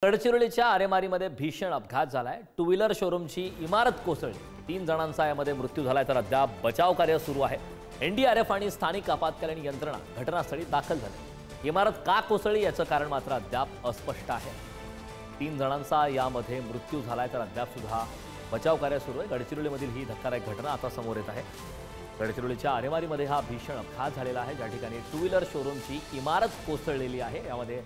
गडचिरोलीच्या आरेमारीमध्ये भीषण अपघात झालाय। टू व्हीलर शोरूमची इमारत कोसळली। 3 जणांचा यामध्ये मृत्यू झालाय तर अद्याप बचाव कार्य सुरू आहे। एनडीआरएफ आणि स्थानिक आपत्कालीन यंत्रणा घटनास्थळी दाखल झाली। इमारत का कोसळली याचं कारण मात्र अद्याप अस्पष्ट आहे। 3 जणांचा यामध्ये मृत्यू झालाय तर अद्याप सुद्धा बचाव कार्य सुरू आहे। गडचिरोलीमधील ही धक्कादायक घटना आता समोर येत आहे। गडचिरोलीच्या आरेमारीमध्ये हा भीषण अपघात झालेला आहे, ज्या ठिकाणी टू व्हीलर शोरूमची इमारत कोसळलेली आहे। यामध्ये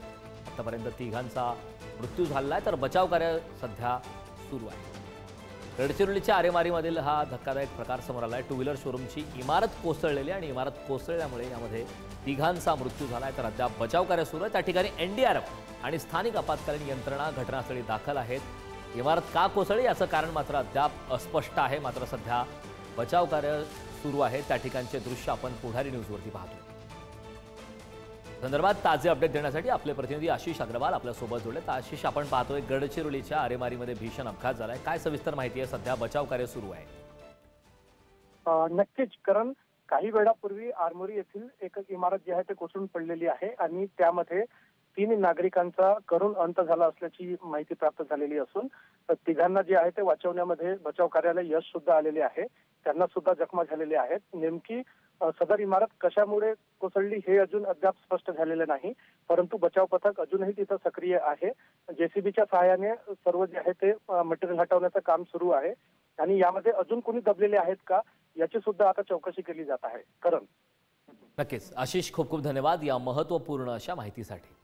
आतापर्यंत 3घांचा मृत्यू झाला आहे तर बचाव कार्य सध्या सुरू आहे। गडचिरोलीच्या आरेमारीमधील हा धक्कादायक प्रकार समोर आला आहे। टू व्हीलर शोरूमची इमारत कोसळलेली आणि इमारत कोसळल्यामुळे यामध्ये 3घांचा मृत्यू झाला आहे तर अद्याप बचाव कार्य सुरू आहे। त्या ठिकाणी एनडीआरएफ आणि स्थानिक आपत्कालीन यंत्रणा घटनास्थळी दाखल आहेत। इमारत का कोसळली याचं कारण मात्र अद्याप अस्पष्ट आहे, मात्र सध्या बचाव कार्य सुरू आहे। त्या ठिकाणचे दृश्य आपण पुढारी न्यूजवरती पाहतो। संदर्भात ताजे अपडेट देण्यासाठी आपले प्रतिनिधी आशिष अग्रवाल आपल्या सोबत जोडलेत। आशिष, आपण पाहतोय गडचिरोलीच्या आरेमारीमध्ये भीषण अपघात झालाय, काय सविस्तर माहिती आहे? सध्या बचाव कार्य सुरू आहे। नक्कीच, कारण काही वेळापूर्वी आरमोरी येथील एक इमारत जी आहे ते कोसळून पडलेली आहे आणि त्यामध्ये 3 नागरिकांचा करुण अंत झाला असल्याची माहिती प्राप्त झालेली असून 3घांना जे आहे ते वाचवण्यामध्ये बचाव कार्याला यश सुद्धा आलेले आहे। त्यांना सुद्धा जखमा झालेल्या आहेत। नेमकी सदर इमारत कशामुळे कोसळली हे अजून अद्याप स्पष्ट झालेले नाही, परंतु बचाव पथक अजूनही तिथं सक्रिय आहे। जेसीबीच्या सहाय्याने सर्व जे आहे ते मटेरियल हटवण्याचं काम सुरू आहे आणि यामध्ये अजून कोणी दबलेले आहेत का याची सुद्धा आता चौकशी केली जात आहे। करण, नक्कीच आशिष, खूप खूप धन्यवाद या महत्त्वपूर्ण अशा माहितीसाठी।